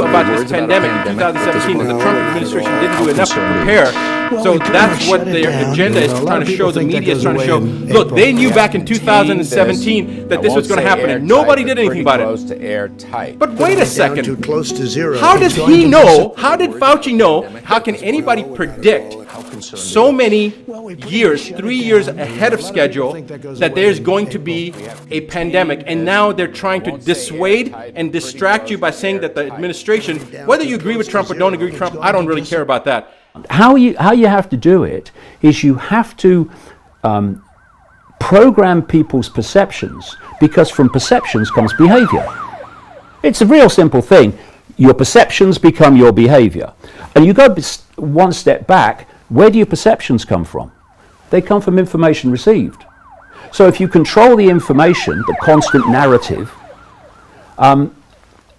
about this pandemic in 2017 that the Trump administration didn't do enough to prepare. So that's what their agenda is trying to show, the media is trying to show. Look, they knew back in 2017 that this was going to happen, and nobody did anything about it. But wait a second. How does he know, how did Fauci know, how can anybody predict so many years, 3 years ahead of schedule, that there's going to be a pandemic, and now they're trying to dissuade and distract you by saying that the administration, whether you agree with Trump or don't agree with Trump, I don't really care about that. How you have to do it is you have to program people's perceptions, because from perceptions comes behavior. It's a real simple thing. Your perceptions become your behavior. And you go one step back, where do your perceptions come from? They come from information received. So if you control the information, the constant narrative,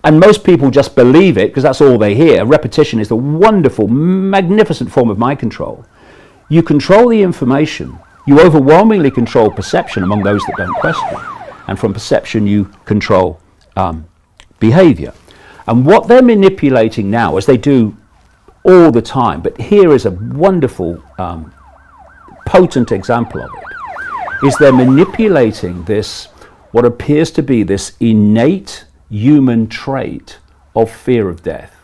and most people just believe it because that's all they hear. Repetition is a wonderful, magnificent form of mind control. You control the information. You overwhelmingly control perception among those that don't question. And from perception, you control behavior. And what they're manipulating now, as they do all the time, but here is a wonderful, potent example of it, is they're manipulating this, what appears to be this innate human trait of fear of death,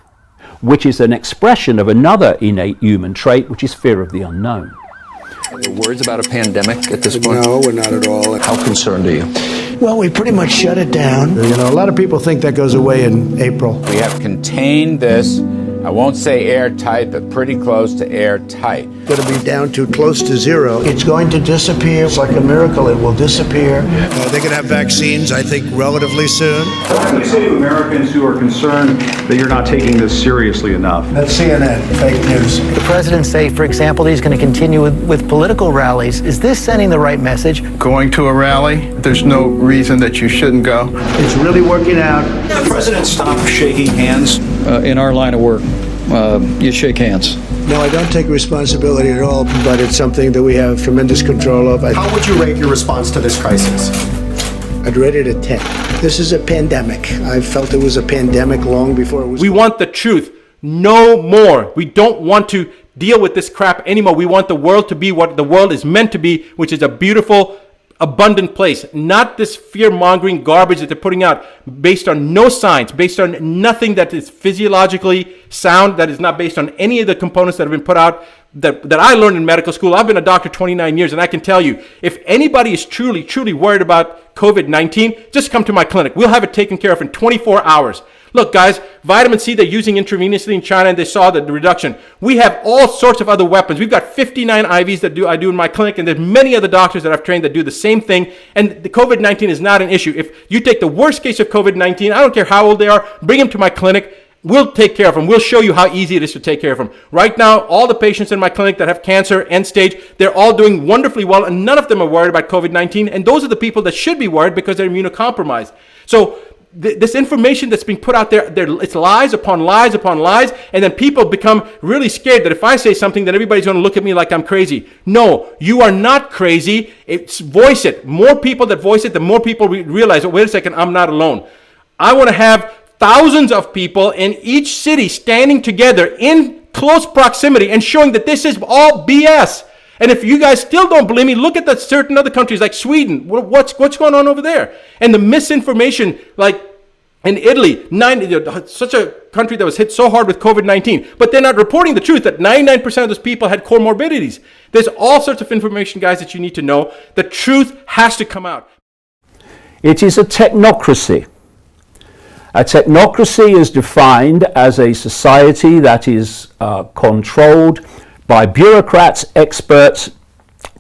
which is an expression of another innate human trait, which is fear of the unknown. Are there words about a pandemic at this point? No, we're not at all. How concerned are you? Well, we pretty much shut it down. You know, a lot of people think that goes away in April. We have contained this, I won't say airtight, but pretty close to airtight. Going to be down to close to zero. It's going to disappear. It's like a miracle. It will disappear. They're going to have vaccines, I think, relatively soon. What can you say to Americans who are concerned that you're not taking this seriously enough? That's CNN, fake news. The president say, for example, that he's going to continue with political rallies. Is this sending the right message? Going to a rally, there's no reason that you shouldn't go. It's really working out. The president stopped shaking hands. In our line of work, you shake hands. No, I don't take responsibility at all, but it's something that we have tremendous control of. How would you rate your response to this crisis? I'd rate it a 10. This is a pandemic. I felt it was a pandemic long before it was. We want the truth. No more. We don't want to deal with this crap anymore. We want the world to be what the world is meant to be, which is a beautiful, abundant place, not this fear-mongering garbage that they're putting out based on no science, based on nothing that is physiologically sound, that is not based on any of the components that have been put out that I learned in medical school. I've been a doctor 29 years, and I can tell you, if anybody is truly, truly worried about COVID-19, just come to my clinic. We'll have it taken care of in 24 hours. Look, guys, vitamin C they're using intravenously in China, and they saw the reduction. We have all sorts of other weapons. We've got 59 IVs that I do in my clinic, and there's many other doctors that I've trained that do the same thing. And the COVID-19 is not an issue. If you take the worst case of COVID-19, I don't care how old they are, bring them to my clinic. We'll take care of them. We'll show you how easy it is to take care of them. Right now, all the patients in my clinic that have cancer, end stage, they're all doing wonderfully well, and none of them are worried about COVID-19. And those are the people that should be worried because they're immunocompromised. So this information that's being put out there, it's lies upon lies upon lies, and then people become really scared that if I say something, then everybody's going to look at me like I'm crazy. No, you are not crazy. Voice it. More people that voice it, the more people realize, oh, wait a second, I'm not alone. I want to have thousands of people in each city standing together in close proximity and showing that this is all BS. And if you guys still don't believe me, look at the certain other countries like Sweden. What's going on over there? And the misinformation, like in Italy, such a country that was hit so hard with COVID-19, but they're not reporting the truth that 99% of those people had comorbidities. There's all sorts of information, guys, that you need to know. The truth has to come out. It is a technocracy. A technocracy is defined as a society that is controlled by bureaucrats, experts,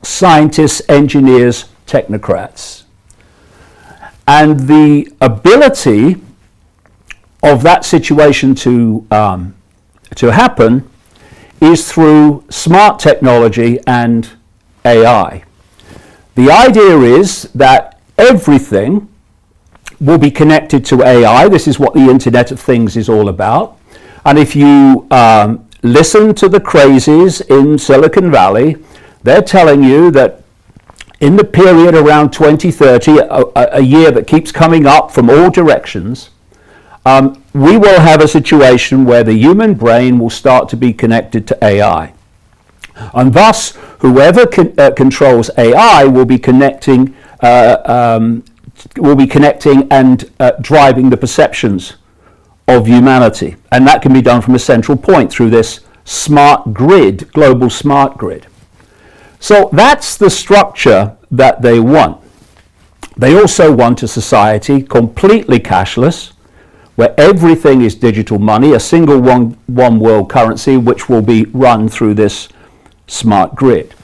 scientists, engineers, technocrats. And the ability of that situation to happen is through smart technology and AI. The idea is that everything will be connected to AI. This is what the Internet of Things is all about. And if you listen to the crazies in Silicon Valley, they're telling you that in the period around 2030, a year that keeps coming up from all directions, we will have a situation where the human brain will start to be connected to AI. And thus, whoever controls AI will be connecting and driving the perceptions of humanity. And that can be done from a central point through this smart grid, global smart grid. So that's the structure that they want. They also want a society completely cashless, where everything is digital money, a single one world currency, which will be run through this smart grid.